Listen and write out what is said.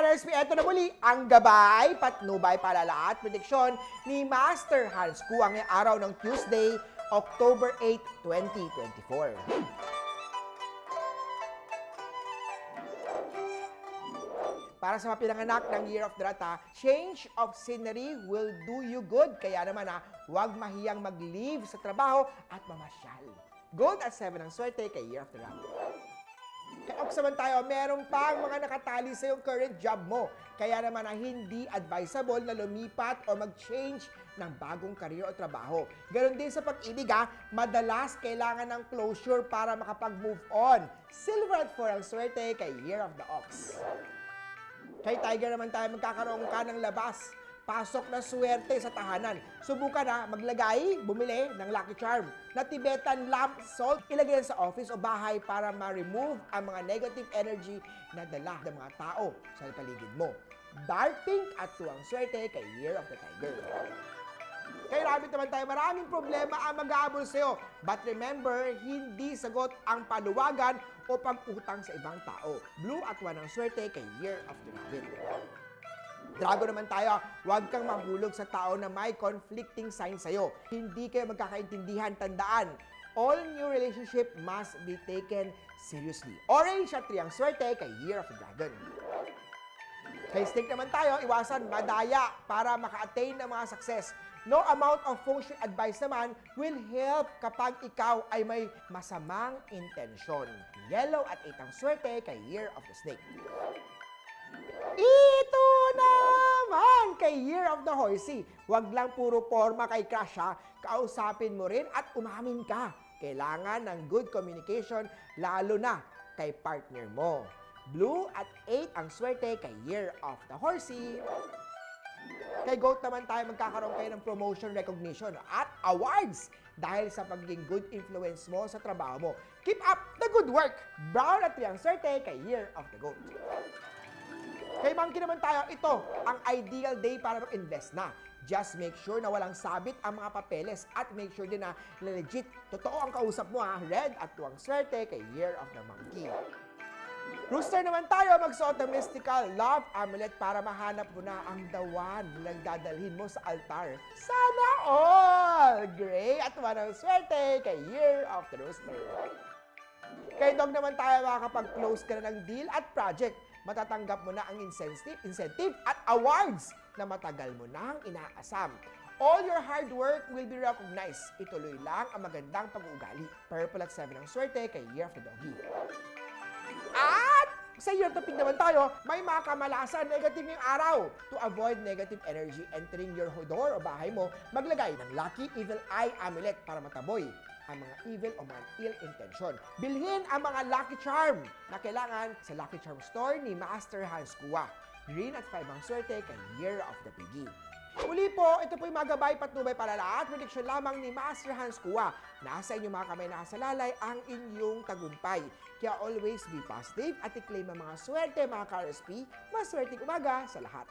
ka-RSP, eto na muli ang gabay, patnubay, palala at prediksyon ni Master Hans Kua ngayong araw ng Tuesday, October 8, 2024. Para sa mga pinanganak ng Year of the Rat, change of scenery will do you good. Kaya naman huwag mahiyang mag-leave sa trabaho at mamasyal. Good at 7 ang swerte kay Year of the Rat. Kaya naman tayo, meron pang mga nakatali sa yung current job mo. Kaya naman hindi advisable na lumipat o mag-change ng bagong career o trabaho. Ganon din sa pag-ibig, madalas kailangan ng closure para makapag-move on. Silver at 4 ang swerte kay Year of the Ox. Kay Tiger naman tayo, magkakaroon ka ng labas. Pasok na swerte sa tahanan. Subukan maglagay, bumili ng Lucky Charm na Tibetan lamp salt. Ilagay yan sa office o bahay para ma-remove ang mga negative energy na dala ng mga tao sa paligid mo. Dark pink at tuwang swerte kay Year of the Tiger. Kay Rabbit naman tayo, maraming problema ang mag-aabol sa'yo. But remember, hindi sagot ang paluwagan o pag-utang sa ibang tao. Blue at 1 ang swerte kay Year of the Rabbit. Dragon naman tayo, huwag kang mahulog sa tao na may conflicting signs sa'yo. Hindi kayo magkakaintindihan, tandaan. All new relationship must be taken seriously. Orange at 3 ang swerte kay Year of the Dragon. Kay Snake naman tayo, iwasan madaya para maka-attain ng mga success. No amount of feng shui advice naman will help kapag ikaw ay may masamang intensyon. Yellow at 8 ang swerte kay Year of the Snake. Ito naman kay Year of the Horsey. Huwag lang puro forma kay crush kausapin mo rin at umamin ka. Kailangan ng good communication lalo na kay partner mo. Blue at 8 ang swerte kay Year of the Horsey. Kay Goat naman tayo, magkakaroon kayo ng promotion, recognition at awards dahil sa pagiging good influence mo sa trabaho mo. Keep up the good work! Brown at 3 ang swerte kay Year of the Goat. Kay Monkey naman tayo, ito ang ideal day para mag-invest na. Just make sure na walang sabit ang mga papeles at make sure din na legit, totoo ang kausap mo Red at 2 ang swerte kay Year of the Monkey. Rooster naman tayo, magsuot ng mystical love amulet para mahanap mo na ang dawan na dadalhin mo sa altar. Sana all! Gray at 1 ang swerte kay Year of the Rooster. Kay Dog naman tayo, makakapag-close ka na ng deal at project. Matatanggap mo na ang incentive at awards na matagal mo nang inaasam. All your hard work will be recognized. Ituloy lang ang magandang pag-uugali. Purple at 7 ang swerte kay Year of the Doggy. At sa Year of the Pig naman tayo, may mga kamalasan, negative yung araw. To avoid negative energy entering your door o bahay mo, maglagay ng Lucky Evil Eye Amulet para mataboy ang mga evil o mga ill intention. Bilhin ang mga Lucky Charm na kailangan sa Lucky Charm Store ni Master Hans Kua. Green at 5 ang swerte kay Year of the Piggy. Uli po, ito po yung mga gabay, patnubay, palala at prediksyon lamang ni Master Hans Kua. Nasa inyong mga kamay, nakasalalay ang inyong tagumpay. Kaya always be positive at i-claim ang mga swerte, mga ka-RSP. Maswerteng umaga sa lahat.